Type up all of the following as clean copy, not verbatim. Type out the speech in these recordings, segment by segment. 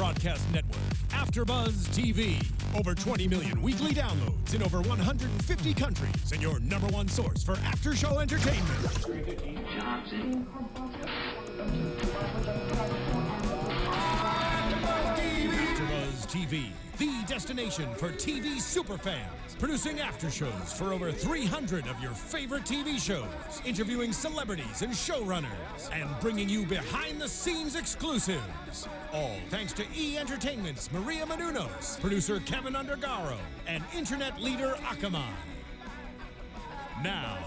broadcast network, AfterBuzz TV. Over 20 million weekly downloads in over 150 countries, and your number one source for after-show entertainment. AfterBuzz TV, the destination for TV superfans. Producing aftershows for over 300 of your favorite TV shows, interviewing celebrities and showrunners, and bringing you behind-the-scenes exclusives. All thanks to E! Entertainment's Maria Menounos, producer Kevin Undergaro, and internet leader Akamai. Now,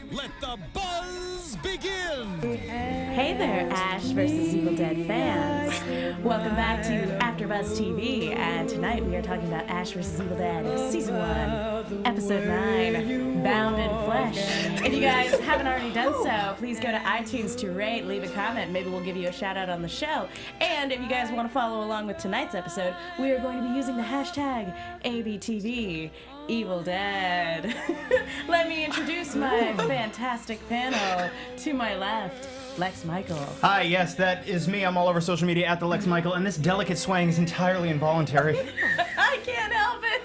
let the buzz begin! Hey there, Ash vs. Evil Dead fans. Welcome back to AfterBuzz TV, and tonight we are talking about Ash vs. Evil Dead, Season 1, Episode 9, Bound in Flesh. If you guys haven't already done so, please go to iTunes to rate, leave a comment, maybe we'll give you a shout out on the show. And if you guys want to follow along with tonight's episode, we are going to be using the hashtag ABTV. Evil Dead. Let me introduce my fantastic panel. To my left, Lex Michael. Hi, yes, that is me. I'm all over social media at the Lex Michael, and this delicate swaying is entirely involuntary. I can't help it.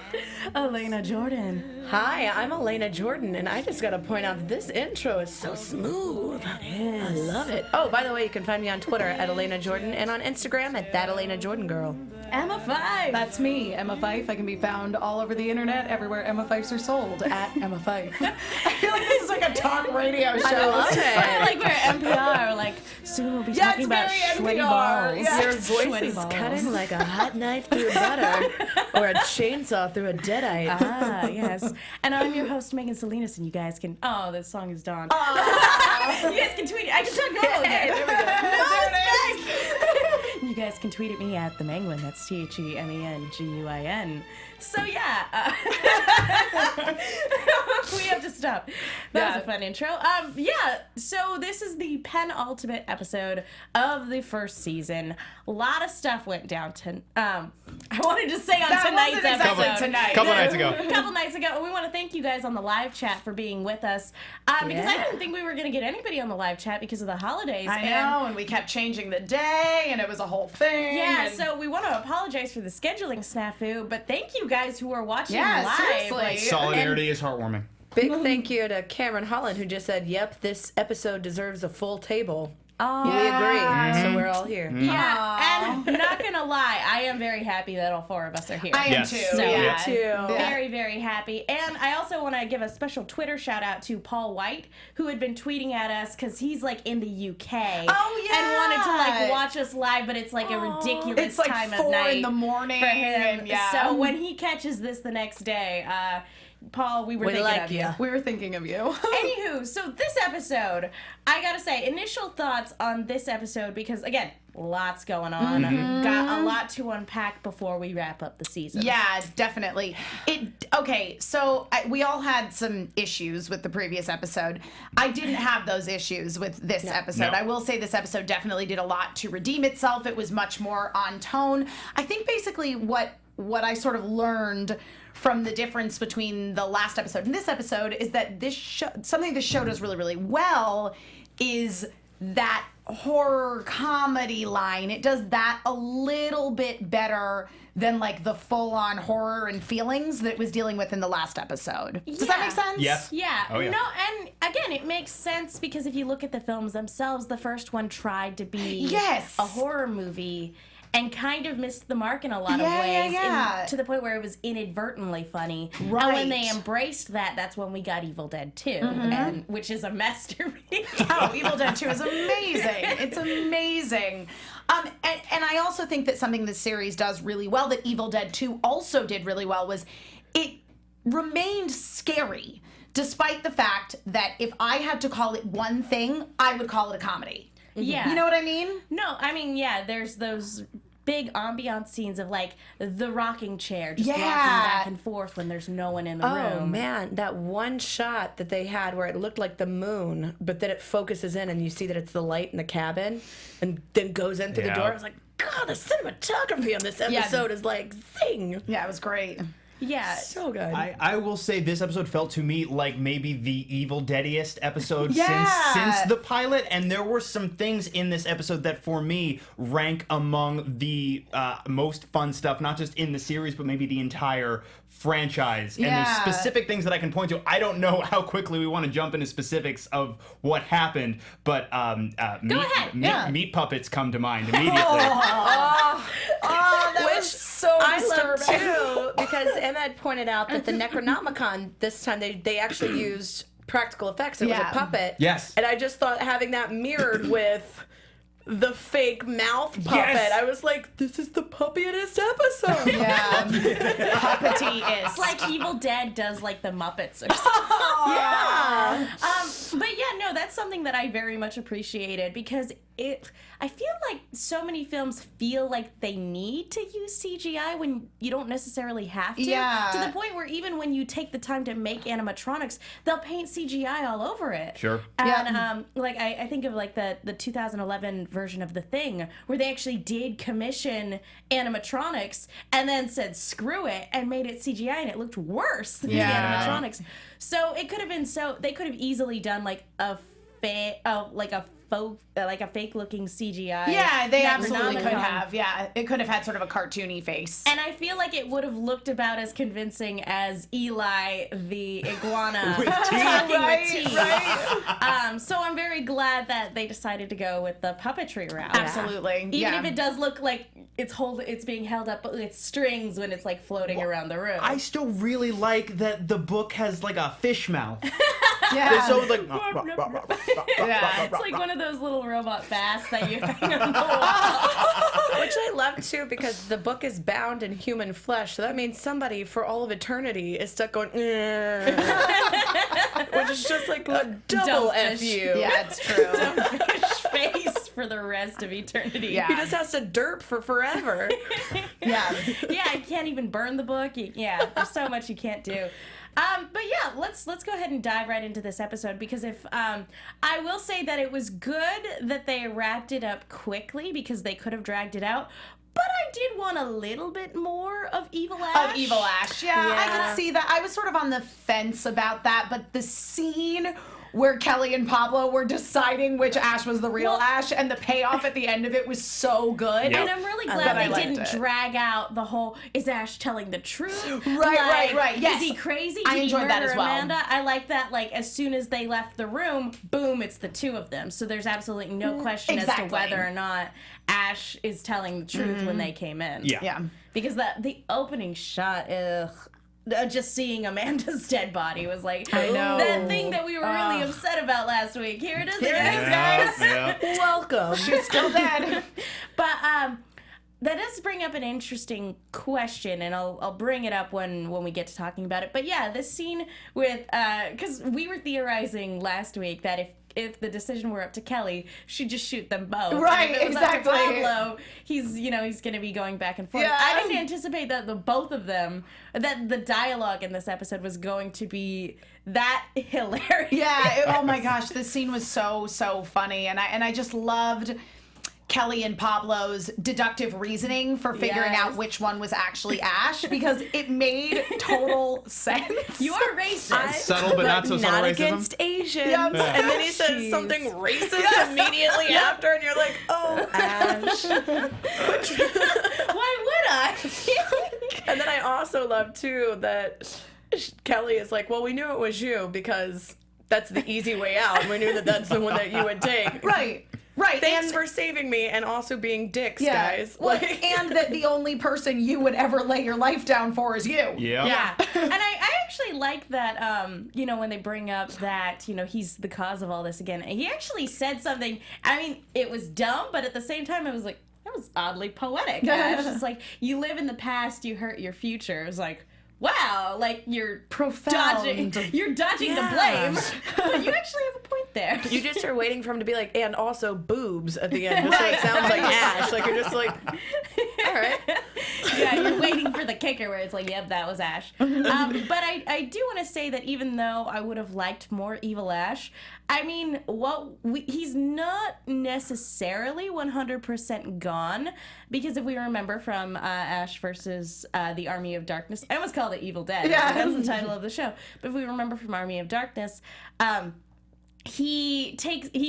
Elena Jordan. Hi, I'm Elena Jordan, and I just gotta point out that this intro is so smooth. It is. I love it. Oh, by the way, you can find me on Twitter at Elena Jordan and on Instagram at That Elena Jordan Girl. Emma Fife. That's me, Emma Fife. I can be found all over the internet, everywhere Emma Fifes are sold, at Emma Fife. I feel like this is like a talk radio show. I love it. Like we're NPR, like soon we'll be talking about sweaty balls. Yes. Your voice Sweaty is balls. cutting like a hot knife through butter or a chainsaw through a deadite. Ah, yes. And I'm your host, Megan Salinas, and you guys can... Oh, this song is done. You guys can tweet it. I can talk normal again. There we go. You guys can tweet at me at the Menguin. That's TheMenguin. So yeah, we have to stop. That was a fun intro. So this is the penultimate episode of the first season. A lot of stuff went down I wanted to say on tonight's episode. Couple nights ago. A couple nights ago. We want to thank you guys on the live chat for being with us. Because I didn't think we were going to get anybody on the live chat because of the holidays. I know, and we kept changing the day, and it was a whole thing. Yeah, and... so we want to apologize for the scheduling snafu, but thank you guys who are watching live. Seriously. Solidarity is heartwarming. Big thank you to Cameron Holland, who just said, yep, this episode deserves a full table. Oh, We agree, so we're all here. Yeah, and not gonna lie, I am very happy that all four of us are here. I am Yes. too. So, yeah. too. Very, very happy. And I also want to give a special Twitter shout out to Paul White, who had been tweeting at us because he's like in the UK. Oh, yeah. And wanted to like watch us live, but it's like a ridiculous It's like time 4 of night in the morning. for him. And, yeah. So when he catches this the next day, Paul, we were thinking like of you. We were thinking of you. Anywho, so this episode, I gotta say, initial thoughts on this episode, because again, lots going on. Got a lot to unpack before we wrap up the season. Yeah, definitely. Okay, so we all had some issues with the previous episode. I didn't have those issues with this episode. No. I will say this episode definitely did a lot to redeem itself. It was much more on tone. I think basically what I sort of learned from the difference between the last episode and this episode is that something this show does really, really well is that horror comedy line. It does that a little bit better than like the full-on horror and feelings that it was dealing with in the last episode. Does that make sense? Yes. Yeah. Oh, yeah. No, and again, it makes sense because if you look at the films themselves, the first one tried to be Yes. a horror movie and kind of missed the mark in a lot of ways, to the point where it was inadvertently funny. Right. And when they embraced that, that's when we got Evil Dead 2, and which is a masterpiece. Oh, Evil Dead 2 is amazing. It's amazing. And I also think that something this series does really well, that Evil Dead 2 also did really well, was it remained scary, despite the fact that if I had to call it one thing, I would call it a comedy. Yeah. You know what I mean? No, I mean, yeah, there's those big ambiance scenes of like the rocking chair just rocking back and forth when there's no one in the room. Oh man, that one shot that they had where it looked like the moon, but then it focuses in and you see that it's the light in the cabin and then goes in through the door. I was like, God, the cinematography on this episode is like zing. Yeah, it was great. Yeah. So good. I will say this episode felt to me like maybe the Evil Deadiest episode Yeah. since the pilot, and there were some things in this episode that for me rank among the most fun stuff, not just in the series, but maybe the entire franchise. And there's Yeah. specific things that I can point to. I don't know how quickly we want to jump into specifics of what happened, but meat puppets come to mind immediately. That was so I love disturbing. too, because Emma had pointed out that the Necronomicon this time they actually used practical effects. It was Yeah. a puppet. Yes. And I just thought having that mirrored with the fake mouth puppet, Yes. I was like, this is the puppiest episode. Yeah. Puppety is. It's like Evil Dead does like the Muppets or something. Yeah. But yeah, no, that's something that I very much appreciated because I feel like so many films feel like they need to use CGI when you don't necessarily have to. Yeah. To the point where even when you take the time to make animatronics, they'll paint CGI all over it. Sure. And like I think of like the 2011 version of The Thing where they actually did commission animatronics and then said screw it and made it CGI and it looked worse than Yeah. the animatronics. So it could have been they could have easily done like a fake looking CGI. Yeah, they absolutely could Necronomicon. have. Yeah, it could have had sort of a cartoony face. And I feel like it would have looked about as convincing as Eli the iguana With teeth. talking Right, with teeth. right. So I'm very glad that they decided to go with the puppetry route. Absolutely. Even if it does look like it's being held up with strings when it's like floating around the room. I still really like that the book has like a fish mouth. Yeah. It's always like Yeah. It's like one of those little robot bass that you hang on the wall. Which I love too, because the book is bound in human flesh, so that means somebody for all of eternity is stuck going, which is just like a double Dumb F fish. you. Yeah, it's true. Fish face for the rest of eternity. Yeah. He just has to derp for forever. Yeah. Yeah, I can't even burn the book. Yeah, there's so much you can't do. But yeah, let's go ahead and dive right into this episode because if I will say that it was good that they wrapped it up quickly because they could have dragged it out. But I did want a little bit more of Evil Ash. Of Evil Ash. Yeah, I Yeah. could see that. I was sort of on the fence about that, but the scene where Kelly and Pablo were deciding which Ash was the real Ash and the payoff at the end of it was so good. Yep. And I'm really But glad I they liked didn't it. drag out the whole, is Ash telling the truth? Right. Yes. Is he crazy? I Did enjoyed he that murder as well. Amanda? I like that, like, as soon as they left the room, boom, it's the two of them. So there's absolutely no question as Exactly. to whether or not Ash is telling the truth when they came in. Yeah. Yeah. Because the opening shot, just seeing Amanda's dead body was like, I know. that thing that we were really upset about last week. Here it is again. Yeah. Welcome. She's still dead. But that does bring up an interesting question, and I'll bring it up when we get to talking about it. But yeah, this scene with because we were theorizing last week that if the decision were up to Kelly, she'd just shoot them both. Right, And if it was up to exactly. Pablo, he's going to be going back and forth. Yeah. I didn't anticipate that that the dialogue in this episode was going to be that hilarious. Yeah. Oh my gosh, this scene was so funny, and I just loved Kelly and Pablo's deductive reasoning for figuring out which one was actually Ash because it made total sense. You are racist. Subtle but not so subtle not racism. against Asians. Yep. And then he says Jeez. something racist immediately after, and you're like, oh, Ash. Why would I? And then I also love, too, that Kelly is like, well, we knew it was you because that's the easy way out. We knew that that's the one that you would take. Right. Thanks and, for saving me and also being dicks, yeah. guys. Well, Like, and that the only person you would ever lay your life down for is you. Yeah. Yeah, and I actually like that, when they bring up that, he's the cause of all this again. He actually said something, I mean, it was dumb, but at the same time, it was like, that was oddly poetic. It's just like, you live in the past, you hurt your future. It's like, wow, like, you're Profound. dodging the blame. But you actually have a point there. you just are waiting for him to be like, and also boobs at the end, just so it sounds like Ash. Like, you're just like, all right. Yeah, you're waiting for the kicker where it's like, yep, that was Ash. But I do want to say that even though I would have liked more evil Ash, I mean, he's not necessarily 100% gone, because if we remember from Ash versus the Army of Darkness, I almost called it Evil Dead. Yeah. That's the title of the show. But if we remember from Army of Darkness, he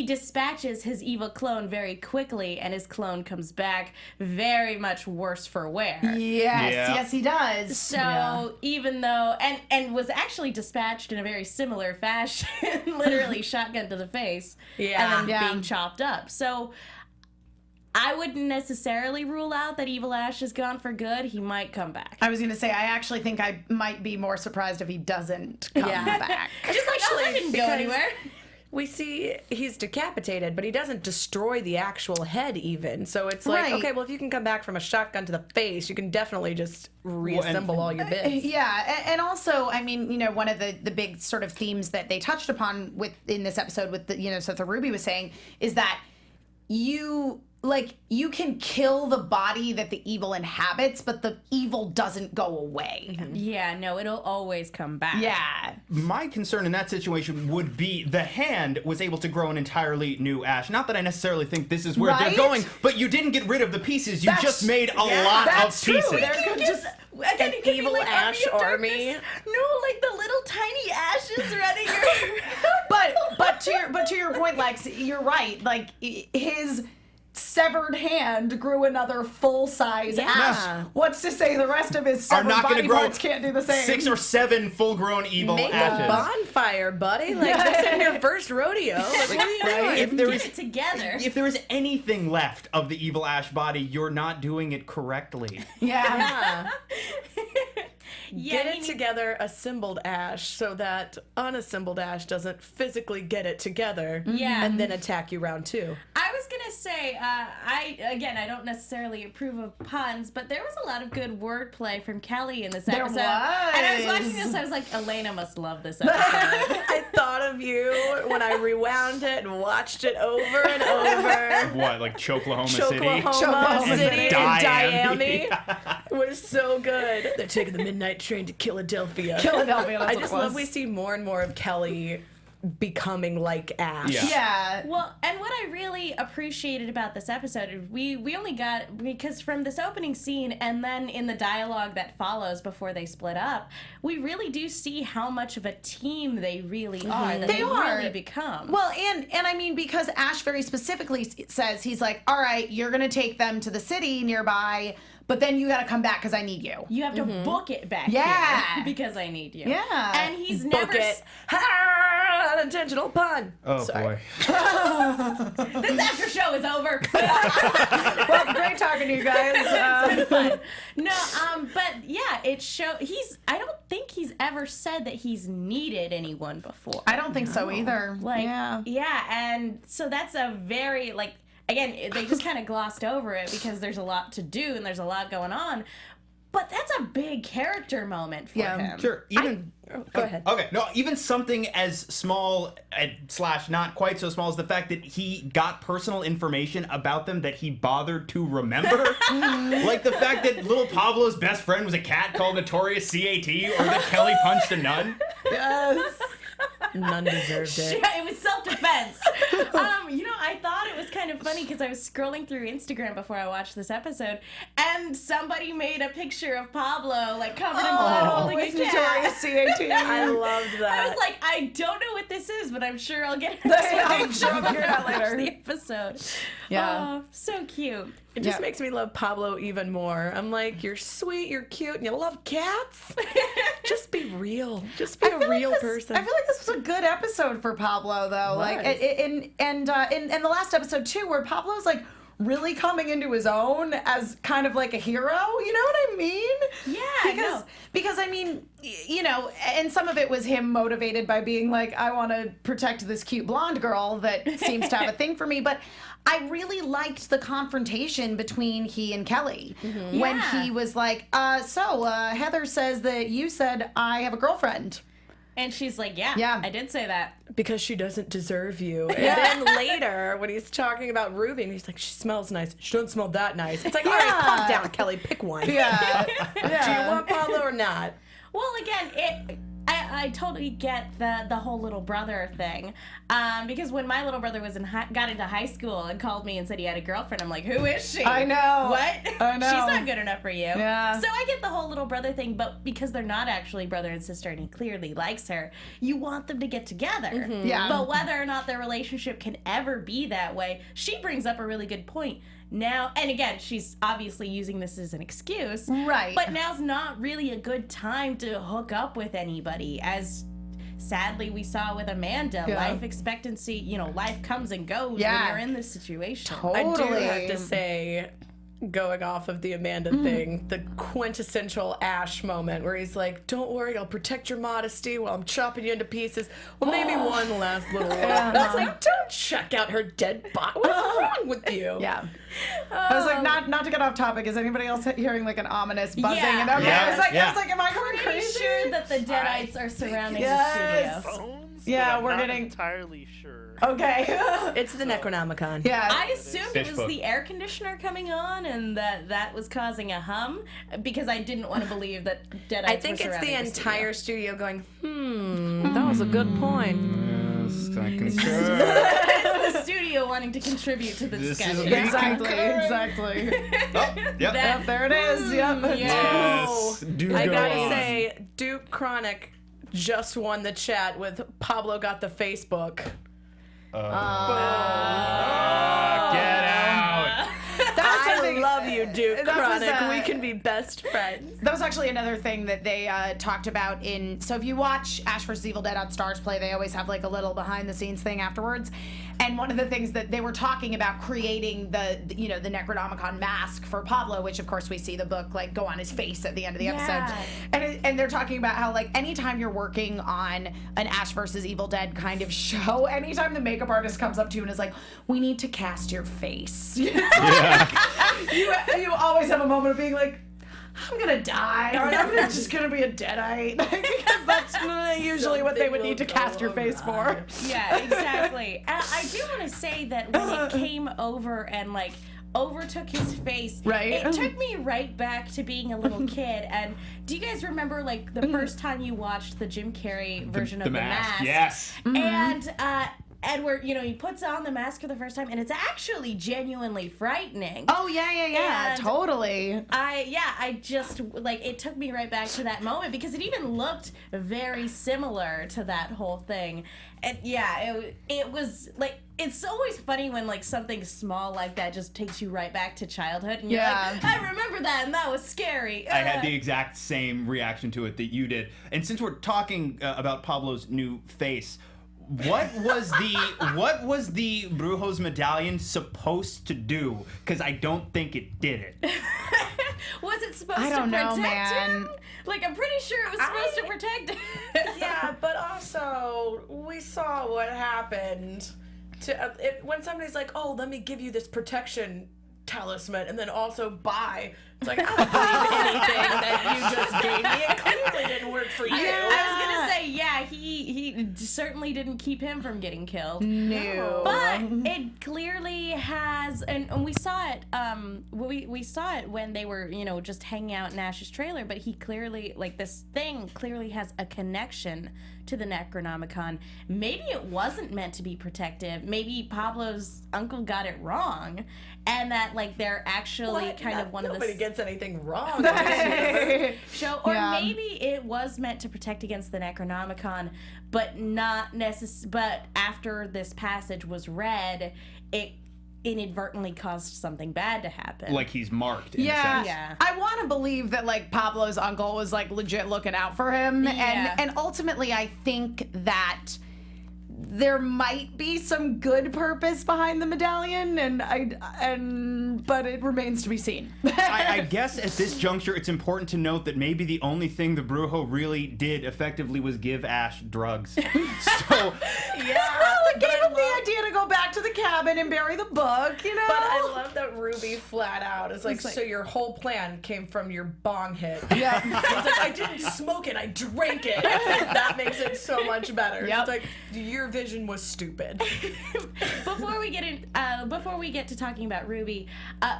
dispatches his evil clone very quickly, and his clone comes back very much worse for wear. Yes, he does. So even though and was actually dispatched in a very similar fashion, literally shotgun to the face, and then being chopped up. So I wouldn't necessarily rule out that Evil Ash is gone for good. He might come back. I was going to say, I actually think I might be more surprised if he doesn't come back. Just like, I didn't go anywhere. We see he's decapitated, but he doesn't destroy the actual head even. So it's like, okay, well, if you can come back from a shotgun to the face, you can definitely just reassemble all your bits. Yeah, and also, I mean, you know, one of the big sort of themes that they touched upon in this episode with the, you know, so the Ruby was saying is that you can kill the body that the evil inhabits, but the evil doesn't go away. Yeah, no, it'll always come back. Yeah. My concern in that situation would be the hand was able to grow an entirely new Ash. Not that I necessarily think this is where they're going, but you didn't get rid of the pieces. You just made a lot of pieces. Again, An evil like Ash army. No, like the little tiny ashes running around. but to your point, Lex, you're right. Like his severed hand grew another full-size Ash. What's to say the rest of his severed body parts can't do the same? 6 or 7 full-grown evil Make Ashes. a bonfire, buddy. Like, this isn't your first rodeo. Like, what are you doing? If there is Get it together. If there is anything left of the evil Ash body, you're not doing it correctly. Yeah. Get it together, assembled Ash, so that unassembled Ash doesn't physically get it together and then attack you round 2. I was gonna say, I don't necessarily approve of puns, but there was a lot of good wordplay from Kelly in this episode. There was. And I was watching this, I was like, Elena must love this episode. I thought of you when I rewound it and watched it over and over. What, like Choklahoma City? Choklahoma City and Miami. It was so good. They're taking the midnight train to Philadelphia. I just love we see more and more of Kelly becoming like Ash. Yeah. Well, and what I really appreciated about this episode is we only got, because from this opening scene and then in the dialogue that follows before they split up, we really do see how much of a team they really are. That they really become. Well, and I mean, because Ash very specifically says, he's like, all right, you're going to take them to the city nearby, but then you got to come back because I need you. You have to book it back here because I need you. Yeah. And he's Book never... it. Unintentional pun. Oh, Sorry. boy. This after show is over. Well, great talking to you guys. It's been fun. No, but yeah, I don't think he's ever said that he's needed anyone before. I don't think so either. Like, yeah, and so that's a very, like, again, they just kind of glossed over it because there's a lot to do and there's a lot going on. But that's a big character moment for him. Sure. Go ahead. Okay. No, even something as small / not quite so small as the fact that he got personal information about them that he bothered to remember. Like the fact that little Pablo's best friend was a cat called Notorious CAT, or that Kelly punched a nun. Yes. None deserved it. It was self-defense. I thought it was kind of funny because I was scrolling through Instagram before I watched this episode, and somebody made a picture of Pablo, like, covered in blood, holding a cat. Notorious CAT. I loved that. I was like, I don't know what this is, but I'm sure I'll get it. I'm sure I'll figure it out later. The episode. Yeah. Oh, so cute. It just makes me love Pablo even more. I'm like, you're sweet, you're cute, and you love cats. Just be real. Just be a real person. I feel like this was a good episode for Pablo, though. Like, in the last episode too, where Pablo's like really coming into his own as kind of like a hero. You know what I mean? Yeah. Because I mean, and some of it was him motivated by being like, I want to protect this cute blonde girl that seems to have a thing for me, but I really liked the confrontation between he and Kelly when he was like, Heather says that you said I have a girlfriend. And she's like, yeah, I did say that. Because she doesn't deserve you. And then later, when he's talking about Ruby, and he's like, she smells nice. She doesn't smell that nice. It's like, all right, calm down, Kelly. Pick one. Yeah. Do you want Pablo or not? Well, again, I totally get the whole little brother thing, because when my little brother got into high school and called me and said he had a girlfriend, I'm like, who is she? I know. What? I know. She's not good enough for you. Yeah. So I get the whole little brother thing, but because they're not actually brother and sister and he clearly likes her, you want them to get together. Mm-hmm. Yeah. But whether or not their relationship can ever be that way, she brings up a really good point. Now, and again, she's obviously using this as an excuse. Right. But now's not really a good time to hook up with anybody, as sadly we saw with Amanda. Yeah. Life expectancy, life comes and goes when you're in this situation. I do Totally. have to say, going off of the Amanda thing, the quintessential Ash moment where he's like, don't worry, I'll protect your modesty while I'm chopping you into pieces. Well, maybe one last little one. That's like, don't check out her dead body. What's wrong with you? Yeah. I was like, not to get off topic. Is anybody else hearing like an ominous buzzing? Yeah. And okay, Yeah. I was like, am I going Pretty crazy? sure that the Deadites are surrounding Yes. the studio. Phones, Yeah, but I'm we're not getting- entirely sure. Okay. It's the Necronomicon. Yeah. I assumed it was Facebook. the air conditioner coming on and that was causing a hum, because I didn't want to believe that Deadites I think were it's the surrounding entire studio going, that was a good point. Yes, I concur. the studio wanting to contribute to the This is discussion. a Exactly. Oh, yep. Yep, there it is. Yep. Yes. Do I go gotta on. say, Duke Chronic just won the chat with Pablo got the Facebook. Get out. I love you, Duke That was, Chronic. We can be best friends. That was actually another thing that they talked about in. So if you watch Ash vs. Evil Dead on Stars Play, they always have like a little behind the scenes thing afterwards. And one of the things that they were talking about creating the Necronomicon mask for Pablo, which of course we see the book like go on his face at the end of the episode. And they're talking about how like anytime you're working on an Ash vs. Evil Dead kind of show, anytime the makeup artist comes up to you and is like, we need to cast your face. You always have a moment of being like, I'm gonna die, or I'm just gonna be a Deadite, because that's usually what they would need to cast your face for. Yeah, exactly. I do want to say that when it came over and like overtook his face, Right. it took me right back to being a little kid. And do you guys remember like the first time you watched the Jim Carrey version of The Mask? Yes. And Edward, he puts on the mask for the first time, and it's actually genuinely frightening. Oh yeah, And totally. I just, like, it took me right back to that moment, because it even looked very similar to that whole thing. And yeah, it was, like, it's always funny when, like, something small like that just takes you right back to childhood, and you're like, I remember that, and that was scary. I had the exact same reaction to it that you did. And since we're talking about Pablo's new face, what was the Brujo's medallion supposed to do? Because I don't think it did it. Was it supposed I don't to know, protect man. him? Like, I'm pretty sure it was supposed to protect him. Yeah, but also, we saw what happened to when somebody's like, oh, let me give you this protection talisman, and then also buy. It's like, I don't believe anything that you just gave me. It clearly didn't work for you. I was gonna say, yeah, he certainly didn't keep him from getting killed. No. But it clearly has, and we saw it. We saw it when they were, just hanging out in Ash's trailer. But he clearly, like, this thing clearly has a connection to the Necronomicon. Maybe it wasn't meant to be protective. Maybe Pablo's uncle got it wrong, and that like they're actually one of the. Nobody gets anything wrong. in this Show, or Yeah. maybe it was meant to protect against the Necronomicon, but not But after this passage was read, it inadvertently caused something bad to happen. Like he's marked. In a Yeah. sense. Yeah. I want to believe that like Pablo's uncle was like legit looking out for him, Yeah. and ultimately I think that there might be some good purpose behind the medallion, but it remains to be seen. I guess at this juncture, it's important to note that maybe the only thing the Brujo really did effectively was give Ash drugs. So, Well, it gave him the idea to go back to the cabin and bury the book, you know? But I love that Ruby flat out is like, so your whole plan came from your bong hit. Yeah. It's like, I didn't smoke it, I drank it. That makes it so much better. Yep. It's like, your vision was stupid. Before we get to talking about Ruby,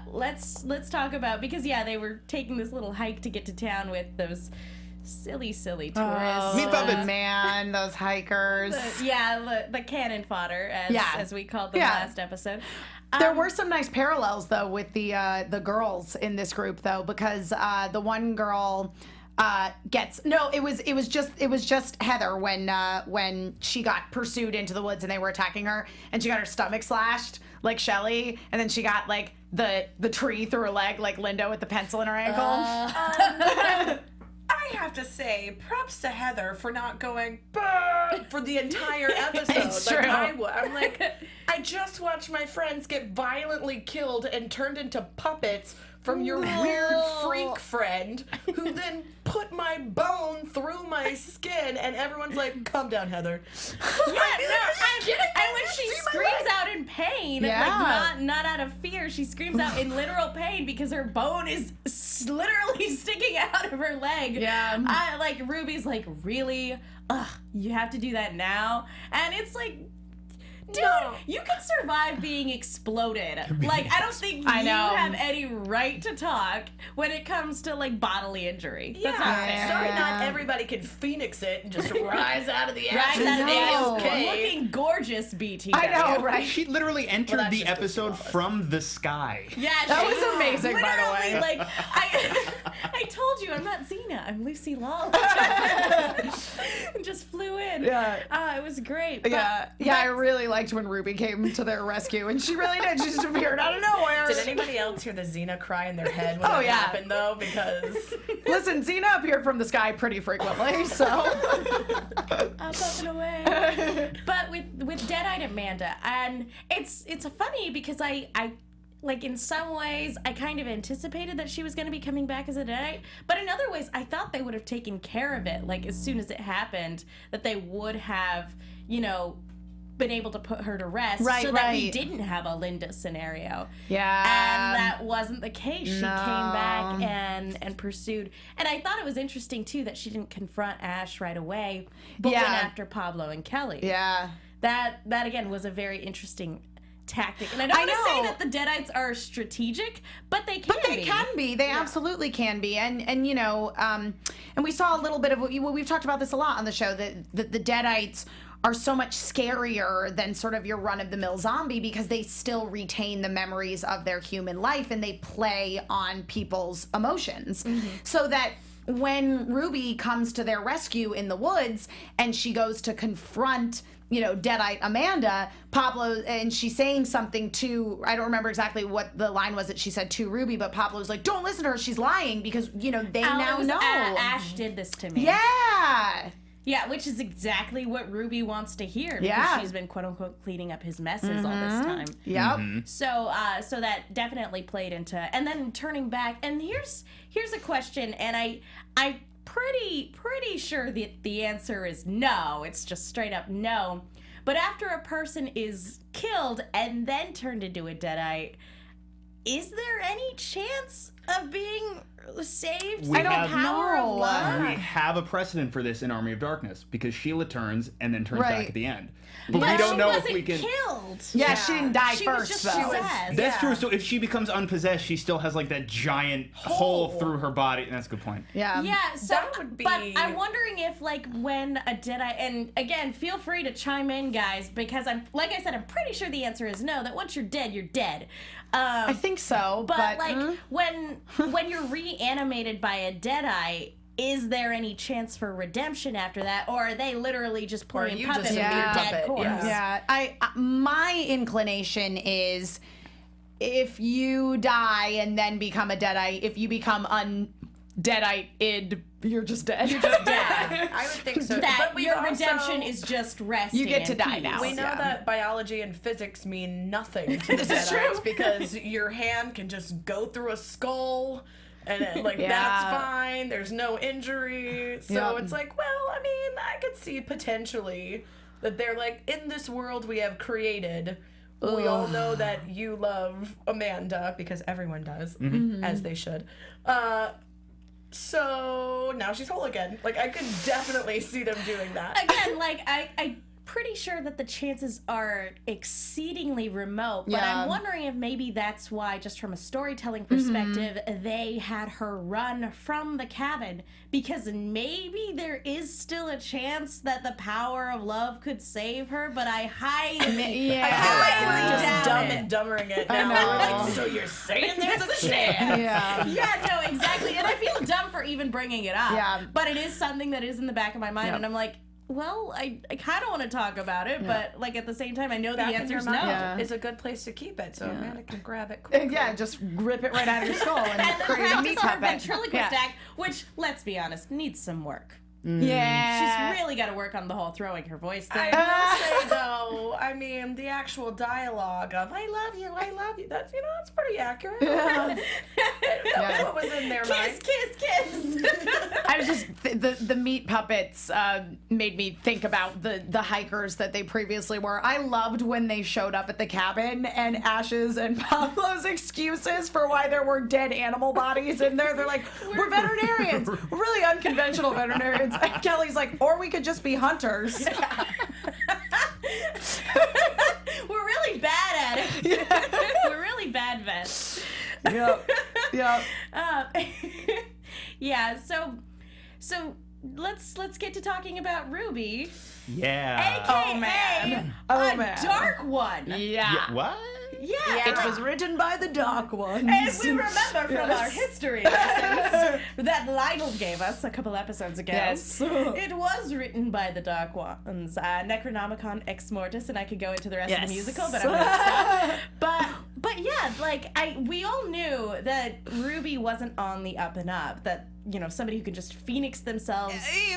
let's talk about, because they were taking this little hike to get to town with those silly tourists. Meat puppets. Man, those hikers. The cannon fodder, as we called them last episode. There were some nice parallels though with the girls in this group though, because the one girl it was just Heather when she got pursued into the woods and they were attacking her and she got her stomach slashed like Shelly, and then she got like the tree through her leg like Linda with the pencil in her ankle. I have to say, props to Heather for not going "Burn" for the entire episode. It's like true. I would. I'm like, I just watched my friends get violently killed and turned into puppets from your weird freak friend, who then put my bone through my skin, and everyone's like, "Calm down, Heather." And when she screams out in pain, like not out of fear, she screams out in literal pain because her bone is literally sticking out of her leg. Yeah. Like Ruby's like, really? Ugh, you have to do that now? And it's like, dude, you can survive being exploded. Like, I don't think you have any right to talk when it comes to like bodily injury. That's not fair. Sorry, not everybody can phoenix it and just rise out of the Rise ashes. out of the ashes, Okay. looking gorgeous, BTW. I know, right? She literally entered that's the just episode flawless. from the sky. Yeah, That she- was amazing, by the way. Literally, like, I told you, I'm not Xena, I'm Lucy Law. Just flew in. Yeah. It was great. But, I really liked when Ruby came to their rescue, and she really did. She just appeared out of nowhere. Did anybody else hear the Xena cry in their head when Oh, that yeah. happened, though? Because Listen, Xena appeared from the sky pretty frequently, so. I'm puffing away. But with Deadite Amanda, and it's funny because I like in some ways I kind of anticipated that she was going to be coming back as a Deadite, but in other ways I thought they would have taken care of it, like as soon as it happened, that they would have, been able to put her to rest, so that we didn't have a Linda scenario. Yeah. And that wasn't the case. She came back and pursued. And I thought it was interesting, too, that she didn't confront Ash right away, but went after Pablo and Kelly. Yeah. That again, was a very interesting tactic. And I don't want to say that the Deadites are strategic, but they can be. But they can be. They absolutely can be. And and we saw a little bit of we've talked about this a lot on the show, that the Deadites are so much scarier than sort of your run-of-the-mill zombie because they still retain the memories of their human life and they play on people's emotions. So that when Ruby comes to their rescue in the woods and she goes to confront, Deadite Amanda, Pablo, and she's saying something to, I don't remember exactly what the line was that she said to Ruby, but Pablo's like, don't listen to her, she's lying, because, they now know. Ash did this to me. Yeah. Yeah, which is exactly what Ruby wants to hear, because she's been quote unquote cleaning up his messes all this time. Yep. So that definitely played into, and then turning back, and here's a question, and I'm pretty sure that the answer is no. It's just straight up no. But after a person is killed and then turned into a Deadite, is there any chance of being saved? We I don't have- power of love. We have a precedent for this in Army of Darkness because Sheila turns and then turns Right. back at the end. But But we don't she know if wasn't we can. killed. Yeah, she didn't die She was first, just though. possessed. That's true. So if she becomes unpossessed, she still has like that giant hole through her body. That's a good point. Yeah. Yeah, so That would be- But I'm wondering if, like, when a Deadite, and again, feel free to chime in, guys, because I'm pretty sure the answer is no. That once you're dead, you're dead. I think so, But like when you're reanimated by a Deadite, is there any chance for redemption after that, or are they literally just playing you puppet just with a your mere dead puppet, corpse? yeah. my inclination is if you die and then become a Deadite, if you become undeadite-id, you're just dead. You're just Yeah, I would think so. That But we've your also- redemption is just resting. You get to in die peace. now. We know Yeah. that biology and physics mean nothing to the This is Deadites true. because your hand can just go through a skull and that's fine. There's no injury. So Yep. it's like, well, I mean, I could see potentially that they're like, in this world we have created, we all know that you love Amanda because everyone does, as they should. So now she's whole again. Like, I could definitely see them doing that. Again, like, I'm pretty sure that the chances are exceedingly remote, but I'm wondering if maybe that's why, just from a storytelling perspective, they had her run from the cabin, because maybe there is still a chance that the power of love could save her, but I highly Just doubt dumb it. and dumbering it now. We're like, so you're saying there's a chance? Yeah, no, exactly. And I feel dumb for even bringing it up. Yeah. But it is something that is in the back of my mind, Yeah. and I'm like, well, I kind of want to talk about it, but like at the same time, I know the Back in answer your is no. mind is a good place to keep it, so Amanda can grab it quickly. Yeah, just rip it right out of your skull and, And the create a meat practice on her puppet. ventriloquist act, which, let's be honest, needs some work. Yeah. She's really got to work on the whole throwing her voice I thing. will say though, I mean, the actual dialogue of "I love you," that's that's pretty accurate. That was what was in their mind. Kiss. I was just the meat puppets made me think about the hikers that they previously were. I loved when they showed up at the cabin and Ash's and Pablo's excuses for why there were dead animal bodies in there. They're like, we're veterinarians. We're really unconventional veterinarians. And Kelly's like, or we could just be hunters. We're really bad at it. We're really bad vets. Yep. Yeah, so let's get to talking about Ruby, Yeah. aka a dark one. Yeah. What? Yeah. It was written by the dark ones. And we remember from our history lessons that Lionel gave us a couple episodes ago. Yes. It was written by the Dark Ones, Necronomicon Ex Mortis, and I could go into the rest of the musical, but I'm gonna stop. But yeah, like we all knew that Ruby wasn't on the up and up. That somebody who could just phoenix themselves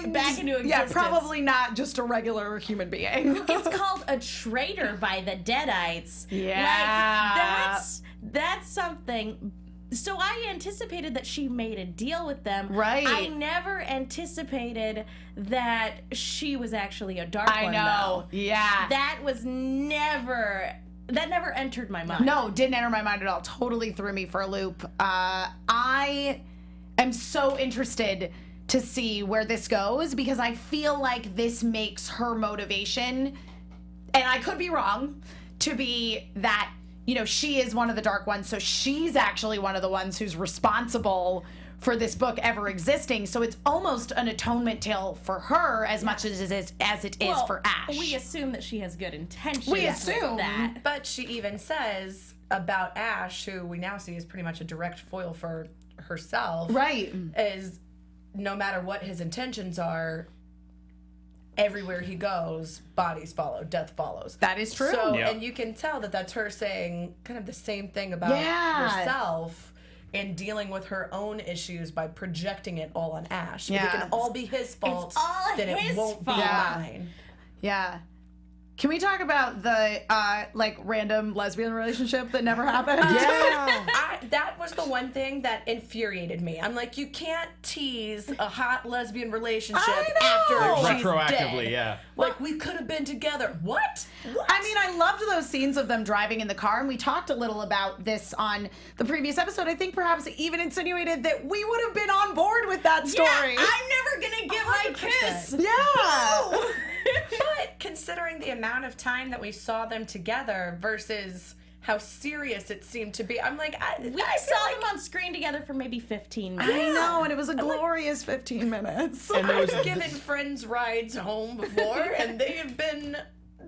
back into existence. Yeah, probably not just a regular human being. It's called a traitor by the Deadites. Yeah. Like, that's something. So I anticipated that she made a deal with them. Right. I never anticipated that she was actually a dark one. I know. Though. Yeah. That never entered my mind. No, didn't enter my mind at all. Totally threw me for a loop. I am so interested to see where this goes, because I feel like this makes her motivation, and I could be wrong, to be that, she is one of the dark ones, so she's actually one of the ones who's responsible for this book ever existing. So it's almost an atonement tale for her as much as it is for Ash. We assume that she has good intentions. We with assume. that. But she even says about Ash, who we now see is pretty much a direct foil for herself, Right. is no matter what his intentions are, everywhere he goes, bodies follow, death follows. That is true. So, Yeah. and you can tell that that's her saying kind of the same thing about herself and dealing with her own issues by projecting it all on Ash. If it can all be his fault, all then his it won't fault. be mine. Yeah. Can we talk about the random lesbian relationship that never happened? That was the one thing that infuriated me. I'm like, you can't tease a hot lesbian relationship after she's Retroactively, dead. yeah. Like, we could have been together. What? I mean, I loved those scenes of them driving in the car, and we talked a little about this on the previous episode. I think perhaps even insinuated that we would have been on board with that story. Yeah, I'm never gonna get my 100%. kiss. Yeah. But considering the amount of time that we saw them together versus how serious it seemed to be, I'm like, We saw them on screen together for maybe 15 minutes. I know, and it was a glorious 15 minutes. And there was I've given friends rides home before, and they have been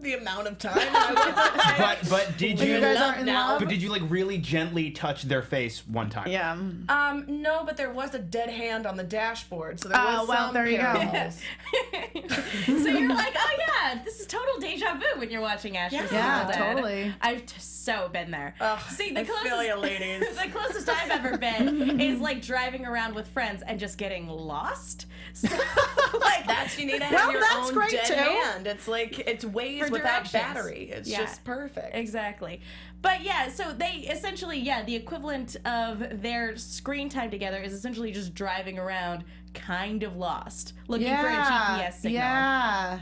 the amount of time. And I wasn't like, but did you guys aren't in love? But did you really gently touch their face one time? Yeah. no, but there was a dead hand on the dashboard, so there was well, some there you go. parallels. So you're like, oh yeah, this is total deja vu when you're watching Ash vs. Yeah, Evil Dead. totally. I've so been there. See, the I feel you, closest, ladies. the closest I've ever been is like driving around with friends and just getting lost. So like That's you need to have Well, your that's own great, dead too. hand. It's like it's ways For without directions. battery. It's Yeah. just perfect. Exactly. But yeah, so they essentially, the equivalent of their screen time together is essentially just driving around kind of lost, looking for a GPS signal. Yeah.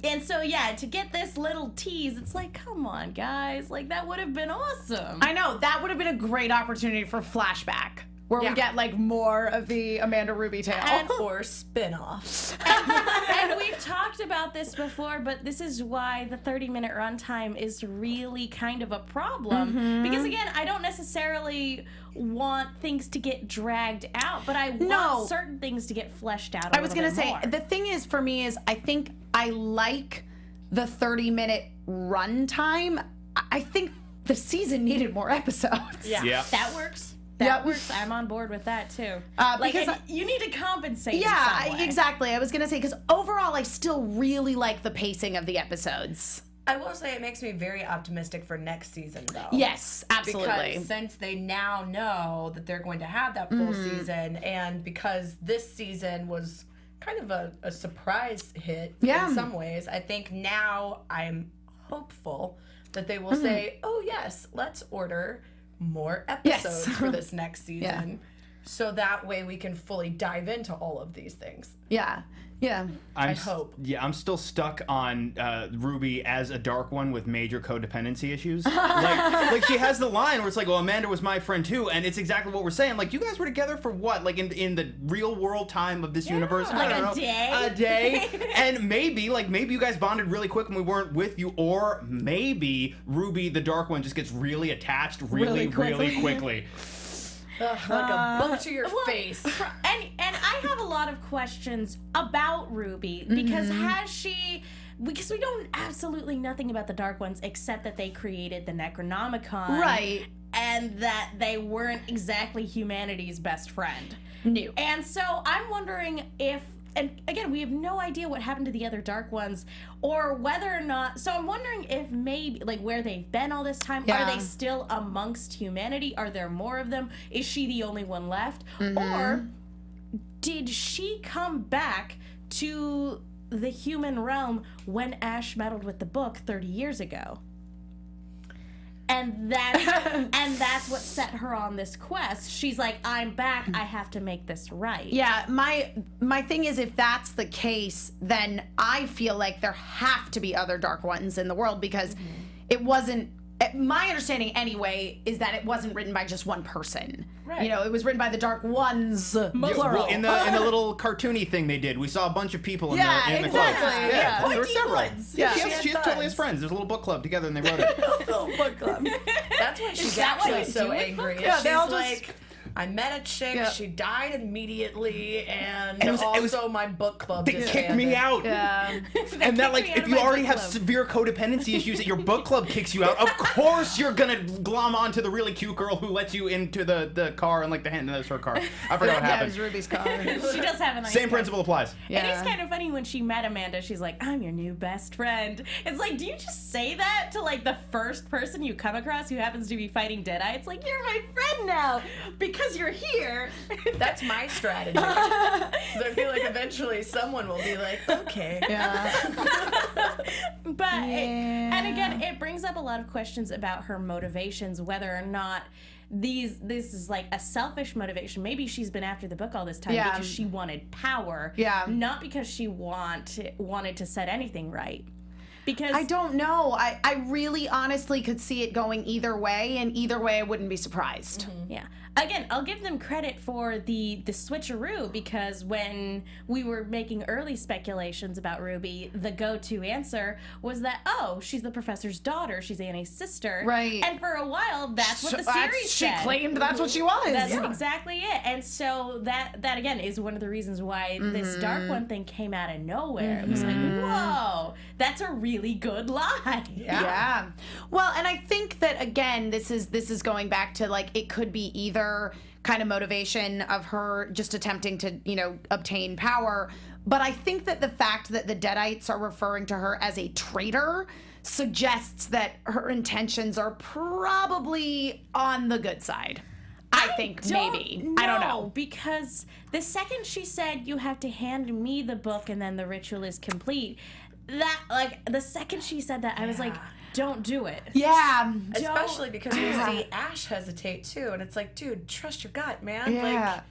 And so, to get this little tease, it's like, come on, guys. Like, that would have been awesome. I know, that would have been a great opportunity for flashback. where we get like more of the Amanda Ruby tale. Or spin-offs. And we've talked about this before, but this is why the 30-minute runtime is really kind of a problem. Because again, I don't necessarily want things to get dragged out, but I want certain things to get fleshed out. I was going to say, the thing is for me is I think I like the 30-minute runtime. I think the season needed more episodes. Yeah. That works. That works. I'm on board with that too. Because you need to compensate. Yeah, in some way. exactly. I was gonna say because overall, I still really like the pacing of the episodes. I will say it makes me very optimistic for next season, though. Yes, absolutely. Because since they now know that they're going to have that full season, and because this season was kind of a surprise hit in some ways, I think now I'm hopeful that they will say, "Oh yes, let's order more episodes for this next season." So that way we can fully dive into all of these things. Yeah. I hope. I'm still stuck on Ruby as a dark one with major codependency issues. like she has the line where it's like, "Well, Amanda was my friend too," and it's exactly what we're saying. Like, you guys were together for what? Like in the real world time of this universe, like I don't know, day. a day, and maybe you guys bonded really quick when we weren't with you, or maybe Ruby, the dark one, just gets really attached really quickly. Like a book to your face. And I have a lot of questions about Ruby because because we know absolutely nothing about the Dark Ones except that they created the Necronomicon. Right. And that they weren't exactly humanity's best friend. No. And so I'm wondering if, and again, we have no idea what happened to the other Dark Ones or whether or not, so I'm wondering if maybe, like, where they've been all this time, are they still amongst humanity? Are there more of them? Is she the only one left? Or did she come back to the human realm when Ash meddled with the book 30 years ago? And that's what set her on this quest. She's like, I'm back. I have to make this right. Yeah, my thing is, if that's the case, then I feel like there have to be other Dark Ones in the world because it wasn't. My understanding, anyway, is that it wasn't written by just one person. Right. You know, it was written by the Dark Ones, plural. Well, in the little cartoony thing they did, we saw a bunch of people in the exactly. club. Yeah, there were several. bloods. Yeah, Yeah. she has totally has friends. There's a little book club together, and they wrote it. little book club. That's why she's that what actually they so do with angry. Yeah, She's they all like, I met a chick, she died immediately, and it was- my book club They disbanded. kicked me out. Yeah. And that, like, kicked me out if of you my already book have club. severe codependency issues that your book club kicks you out, of course you're gonna glom onto the really cute girl who lets you into the car and, like, the hand, that's her car. I forgot what Yeah, it happened. was Ruby's car. She does have a nice Same car. principle applies. It is kind of funny when she met Amanda, she's like, I'm your new best friend. It's like, do you just say that to, like, the first person you come across who happens to be fighting Deadite? It's like, you're my friend now because you're here. That's my strategy. 'Cause I feel like eventually someone will be like, okay. Yeah. But and again, it brings up a lot of questions about her motivations, whether or not this is like a selfish motivation. Maybe she's been after the book all this time because she wanted power, not because she wanted to set anything right. Because I don't know. I really honestly could see it going either way, and either way I wouldn't be surprised. Yeah. Again, I'll give them credit for the switcheroo because when we were making early speculations about Ruby, the go-to answer was that, oh, she's the professor's daughter. She's Annie's sister. Right. And for a while, that's what the series She said. claimed that's what she was. That's exactly it. And so that again is one of the reasons why this Dark One thing came out of nowhere. It was like, whoa, that's a really good lie. Yeah. Well, and I think that again, this is going back to like it could be either kind of motivation of her just attempting to, obtain power, but I think that the fact that the Deadites are referring to her as a traitor suggests that her intentions are probably on the good side. I think maybe. I don't know. Because the second she said, you have to hand me the book and then the ritual is complete, that, like, the second she said that, I was like, don't do it. Yeah. Especially because we see Ash hesitate too, and it's like, dude, trust your gut, man. Yeah.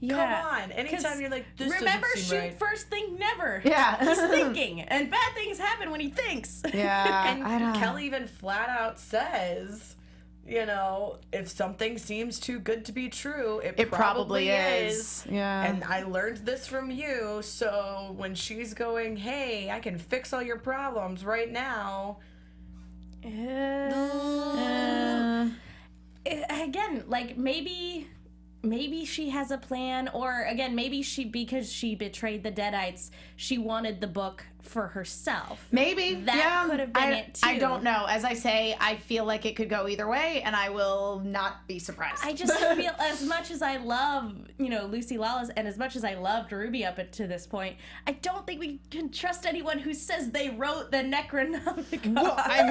Come on. Anytime you're like, this remember, doesn't seem shoot right. first, think never. Yeah. He's thinking, and bad things happen when he thinks. Yeah. And Kelly even flat out says you know, if something seems too good to be true, it probably is. Yeah. And I learned this from you, so when she's going, hey, I can fix all your problems right now. Again, like maybe she has a plan, or again, maybe because she betrayed the Deadites, she wanted the book for herself. Maybe. That could have been it too. I don't know. As I say, I feel like it could go either way, and I will not be surprised. I just feel, as much as I love, Lucy Lawless, and as much as I loved Ruby up to this point, I don't think we can trust anyone who says they wrote the Necronomicon. Well, I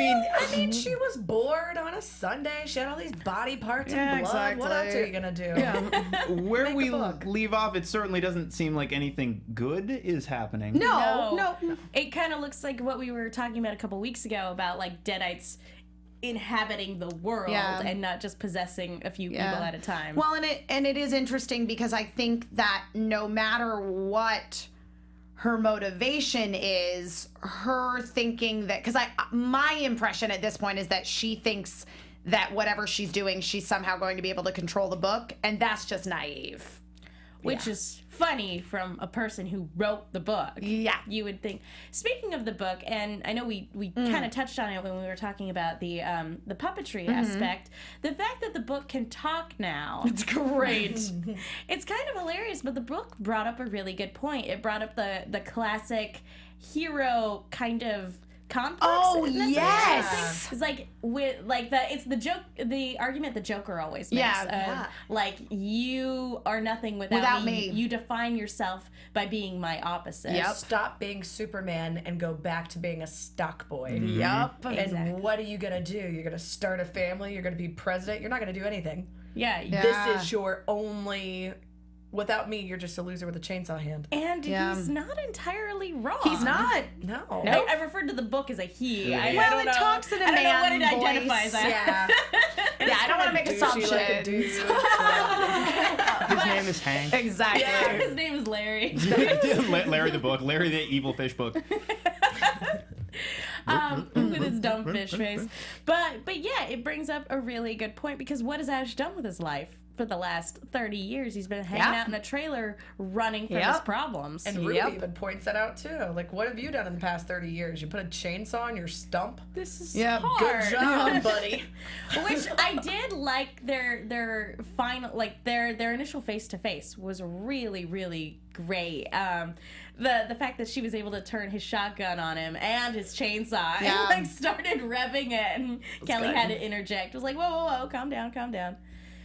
mean, She was bored on a Sunday. She had all these body parts Yeah, and blood. What else exactly. are you gonna do? Yeah. where Make a we book. leave off, it certainly doesn't seem like anything good is happening. No. It kind of looks like what we were talking about a couple weeks ago about like Deadites inhabiting the world and not just possessing a few people at a time. Well, and it is interesting because I think that no matter what her motivation is, her thinking that, because my impression at this point is that she thinks that whatever she's doing, she's somehow going to be able to control the book, and that's just naive. Which is funny from a person who wrote the book. Yeah. You would think. Speaking of the book, and I know we kind of touched on it when we were talking about the puppetry aspect, the fact that the book can talk now. It's great. It's kind of hilarious, but the book brought up a really good point. It brought up the classic hero kind of complex. Oh, Isn't that yes. It's like it's the joke, the argument the Joker always makes. Yeah. Like, you are nothing without me. You define yourself by being my opposite. Yep. Stop being Superman and go back to being a stock boy. Yep. And Exactly. what are you gonna do? You're gonna start a family? You're gonna be president? You're not gonna do anything. Yeah. This is your only. Without me, you're just a loser with a chainsaw hand. And he's not entirely wrong. He's not. No. I refer to the book as a he. I Well, don't it know. talks in a I don't know what it man identifies voice. as. Yeah. Yeah, I don't want to make assumptions. Like a dude. His name is Hank. Exactly. His name is Larry. Larry the book. Larry the evil fish book. With his dumb fish face. But yeah, it brings up a really good point, because what has Ash done with his life? For the last 30 years, he's been hanging out in a trailer running from his problems. And Ruby even points that out too. Like, what have you done in the past 30 years? You put a chainsaw on your stump? This is Yep. hard. Good job, buddy. Which I did like their final, like their initial face to face was really, really great. The fact that she was able to turn his shotgun on him and his chainsaw and like started revving it, and Kelly had to interject. It was like, whoa, calm down.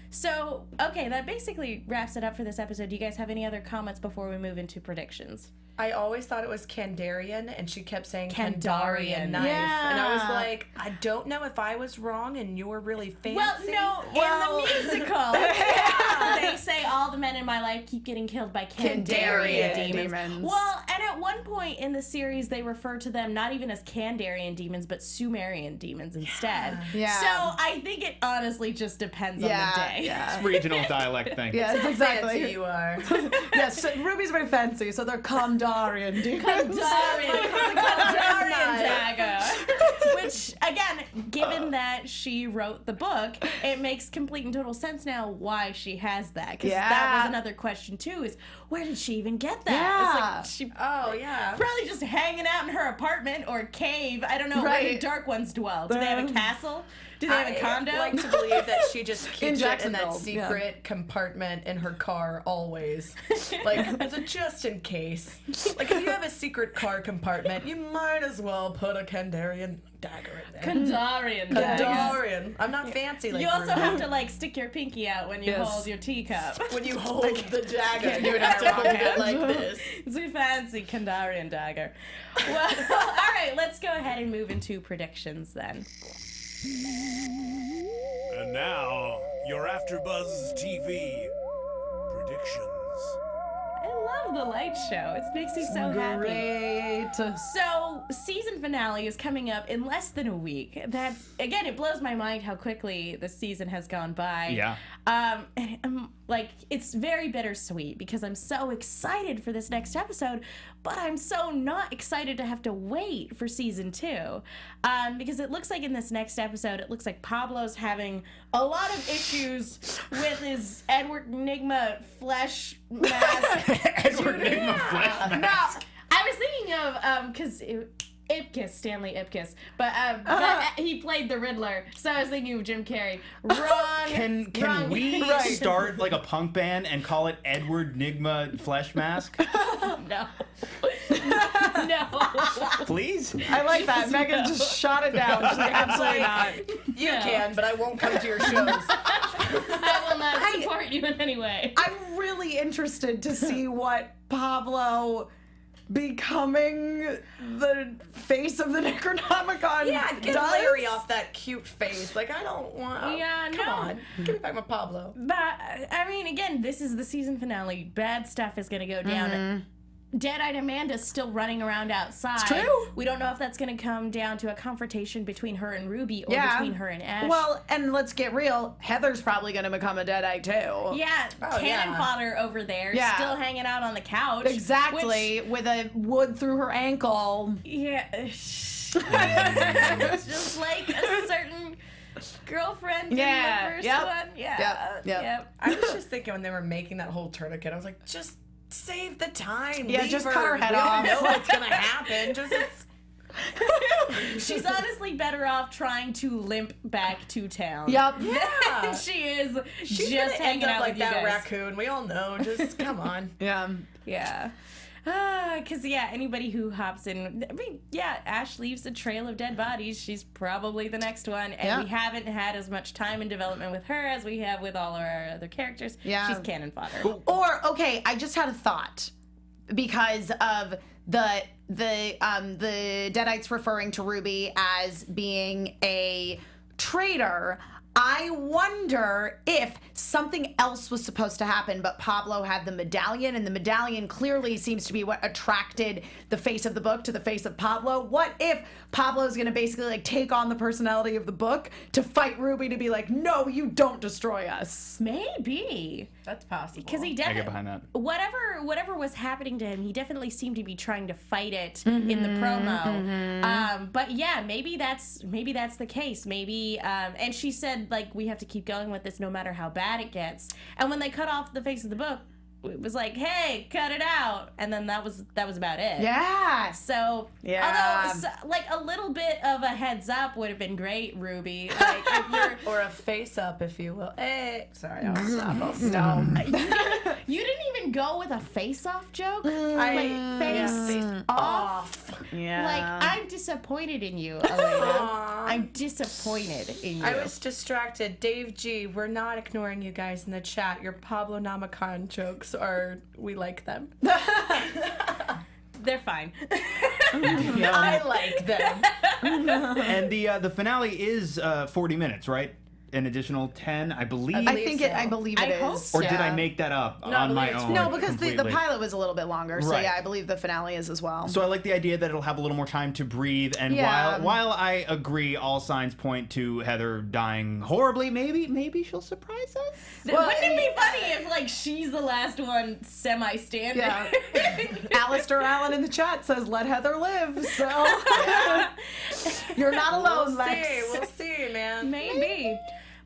So, okay, that basically wraps it up for this episode. Do you guys have any other comments before we move into predictions? I always thought it was Kandarian, and she kept saying Kandarian. Kandarian knife. Yeah. And I was like, I don't know if I was wrong and you were really fancy. Well, no, in the musical, they say all the men in my life keep getting killed by Kandarian demons. Well, and at one point in the series, they refer to them not even as Kandarian demons, but Sumerian demons instead. Yeah. So I think it honestly just depends on the day. Yeah. Regional dialect thing. Yes, fancy exactly. you are. Yes, so Ruby's very fancy, so they're Kandarian demons. Kandarian dagger. Which, again, given that she wrote the book, it makes complete and total sense now why she has that. Because that was another question, too, is where did she even get that? It's like, she Oh, yeah. probably just hanging out in her apartment or cave. I don't know. Where do dark ones dwell? Do they have a castle? Do they have a condo? I like to believe that she just keeps it in that Jacksonville, secret compartment in her car always. Like, as a just in case. Like, if you have a secret car compartment, you might as well put a Kandarian dagger in there. Kandarian dagger. Kandarian. I'm not fancy like You also Ruby. have to, like, stick your pinky out when you Yes. hold your teacup. When you hold the dagger, do you it have to in our hold it hands. like this. It's a fancy Kandarian dagger. Well, all right, let's go ahead and move into predictions then. And now, your AfterBuzz TV predictions. I love the light show. It makes me so happy. Great. So, season finale is coming up in less than a week. That's, again, it blows my mind how quickly the season has gone by. Yeah. And like, it's very bittersweet because I'm so excited for this next episode, but I'm so not excited to have to wait for season 2. Because it looks like in this next episode, it looks like Pablo's having a lot of issues with his Edward Nygma flesh mask. Edward Nygma flesh mask. No, I was thinking of, because Ipkiss, Stanley Ipkiss, but he played the Riddler, so I was thinking of Jim Carrey. Wrong. Can we start like a punk band and call it Edward Nygma Flesh Mask? No. No. Please? I like that. Megan just shot it down. She's like, absolutely not. You can, but I won't come to your shows. I will not support you in any way. I'm really interested to see what Pablo becoming the face of the Necronomicon Get does. Larry off that cute face. Like, I don't want... Yeah, Come no. on. Give me back my Pablo. But, I mean, again, this is the season finale. Bad stuff is going to go down. Deadite Amanda's still running around outside. It's true. We don't know if that's going to come down to a confrontation between her and Ruby or between her and Ash. Well, and let's get real. Heather's probably going to become a Deadite too. yeah, cannon yeah. fodder over there, Yeah. still hanging out on the couch. Exactly, with a wood through her ankle. Yeah. It's just like a certain girlfriend in the first one. Yep. I was just thinking when they were making that whole tourniquet, I was like, just save the time. Yeah, Leave just her. cut her head We all off. know what's going to happen. Just... She's honestly better off trying to limp back to town. Yep. Yeah. She is She's just gonna hanging end up out like with you that guys. raccoon. We all know. Just come on. Yeah. Yeah. Because, anybody who hops in, I mean, Ash leaves a trail of dead bodies. She's probably the next one. And we haven't had as much time in development with her as we have with all our other characters. Yeah. She's cannon fodder. Or, okay, I just had a thought because of the Deadites referring to Ruby as being a traitor. I wonder if something else was supposed to happen, but Pablo had the medallion, and the medallion clearly seems to be what attracted the face of the book to the face of Pablo. What if Pablo's gonna basically like take on the personality of the book to fight Ruby to be like, no, you don't destroy us? Maybe. That's possible. Because he I definitely, get behind that. whatever was happening to him, he definitely seemed to be trying to fight it in the promo. But yeah, maybe that's the case. Maybe, and she said like we have to keep going with this no matter how bad it gets. And when they cut off the face of the book, it was like, hey, cut it out, and then that was about it. Yeah. So, although like a little bit of a heads up would have been great, Ruby. Like if you're or a face up, if you will. Hey, sorry, I'll stop. You didn't even go with a face-off joke? Face off. Yeah. Like, I'm disappointed in you, Elena. I'm disappointed in you. I was distracted. Dave G, we're not ignoring you guys in the chat. Your Pablo Namacon jokes we like them. They're fine. I like them. And the finale is 40 minutes, right? An additional 10, I believe. I believe it hope is. so. Or did I make that up No, on my it's- own? No, because the completely? pilot was a little bit longer. So Right. yeah, I believe the finale is as well. So I like the idea that it'll have a little more time to breathe. And Yeah. while I agree, all signs point to Heather dying horribly. Maybe she'll surprise us. Wouldn't it be funny if, like, she's the last one semi-standing? Yeah. Alistair Allen in the chat says, let Heather live. So you're not alone, Lex. We'll see, man. Maybe.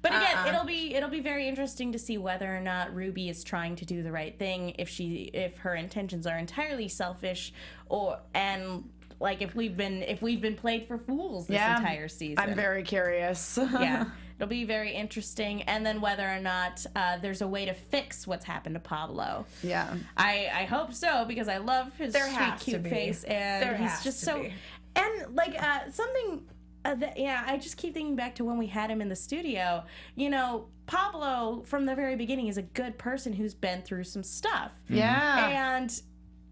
But again, it'll be very interesting to see whether or not Ruby is trying to do the right thing, if her intentions are entirely selfish, and like if we've been played for fools this entire season. I'm very curious. Yeah. It'll be very interesting, and then whether or not there's a way to fix what's happened to Pablo. Yeah. I hope so, because I love his There sweet, has to cute be. face, and There he's has just to so. be. And like something. I just keep thinking back to when we had him in the studio. You know, Pablo from the very beginning is a good person who's been through some stuff. Yeah.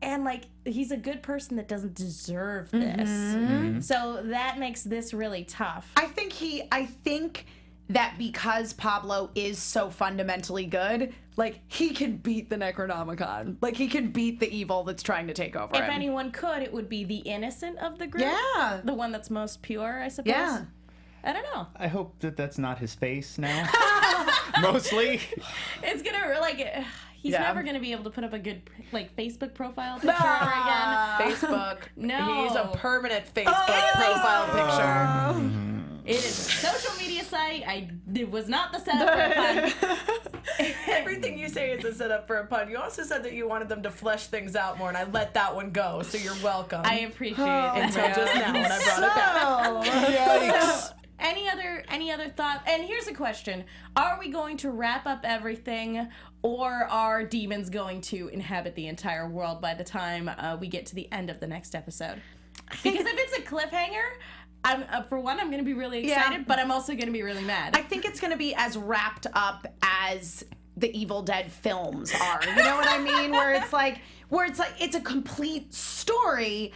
And like he's a good person that doesn't deserve this. So that makes this really tough. I think that because Pablo is so fundamentally good, like, he can beat the Necronomicon. Like, he can beat the evil that's trying to take over If him. anyone could, it would be the innocent of the group. Yeah. The one that's most pure, I suppose. Yeah. I don't know. I hope that that's not his face now. Mostly. It's gonna he's Yeah. never gonna be able to put up a good Facebook profile picture ever again. Facebook. No. He's a permanent Facebook profile picture. It is a social media site. It was not the setup for a pun. Everything you say is a setup for a pun. You also said that you wanted them to flesh things out more, and I let that one go, so you're welcome. I appreciate it. Until just now when I brought it back. So, any other thought? And here's a question: are we going to wrap up everything, or are demons going to inhabit the entire world by the time we get to the end of the next episode? Because if it's a cliffhanger, I'm going to be really excited, but I'm also going to be really mad. I think it's going to be as wrapped up as the Evil Dead films are. You know what I mean? Where it's like it's a complete story,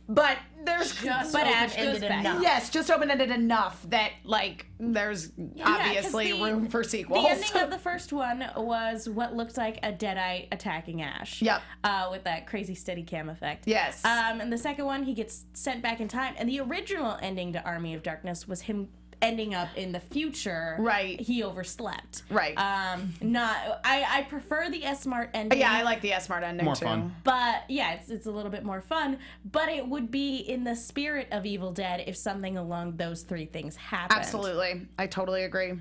but there's But Ash goes back. enough. Yes, just open-ended enough that like there's obviously 'cause room for sequels. The ending of the first one was what looked like a Deadite attacking Ash. Yep. With that crazy Steadicam effect. Yes. And the second one, he gets sent back in time. And the original ending to Army of Darkness was him ending up in the future. Right. He overslept. Right. I prefer the S-Mart ending. Yeah, I like the S-Mart ending More too. fun. But yeah, it's a little bit more fun. But it would be in the spirit of Evil Dead if something along those three things happened. Absolutely. I totally agree.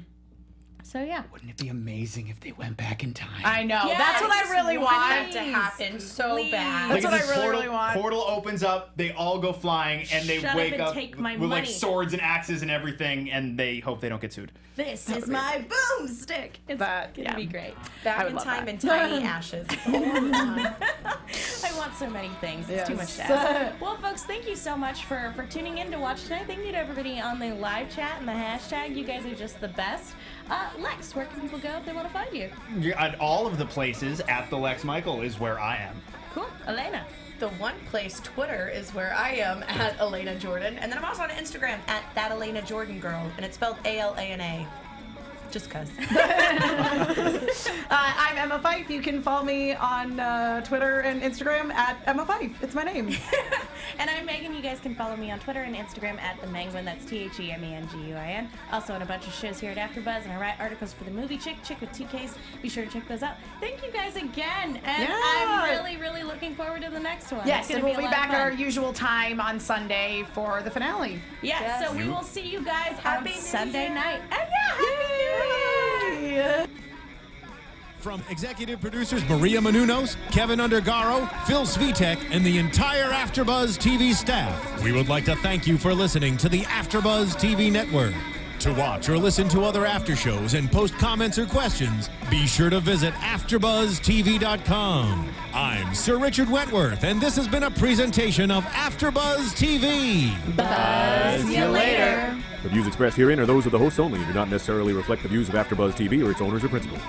So yeah. Wouldn't it be amazing if they went back in time? I know. Yes, That's what I really want. To happen so Please. bad. That's Like, what I this really, portal, really want. Portal opens up, they all go flying, and they Shut up wake and up take my with like money. swords and axes and everything, and they hope they don't get sued. This is my boomstick. It's gonna be great. Back would in love time that. in tiny ashes. It's all the time. I want so many things. It's too much to Yes. ask. Well, folks, thank you so much for tuning in to watch tonight. Thank you to everybody on the live chat and the hashtag. You guys are just the best. Lex, where can people go if they want to find you? At all of the places, at the Lex Michael is where I am. Cool. Elena. The one place, Twitter, is where I am at Elena Jordan. And then I'm also on Instagram at that Elena Jordan girl. And it's spelled ALANA. Just cuz. I'm Emma Fife. You can follow me on Twitter and Instagram at Emma Fife. It's my name. And I'm Megan. You guys can follow me on Twitter and Instagram at the Menguin. That's TheMenguin. Also on a bunch of shows here at AfterBuzz, and I write articles for the movie Chick with 2 Ks. Be sure to check those out. Thank you guys again, and I'm really, really looking forward to the next one. Yes, It's and gonna we'll be a lot of back at our fun. usual time on Sunday for the finale. Yeah, so we will see you guys on Happy New Sunday Year. night. And Happy New Year! From executive producers Maria Menounos, Kevin Undergaro, Phil Svitek, and the entire AfterBuzz TV staff, we would like to thank you for listening to the AfterBuzz TV network. To watch or listen to other after shows and post comments or questions, be sure to visit AfterBuzzTV.com. I'm Sir Richard Wentworth, and this has been a presentation of AfterBuzz TV. See you later. The views expressed herein are those of the hosts only and do not necessarily reflect the views of AfterBuzz TV or its owners or principals.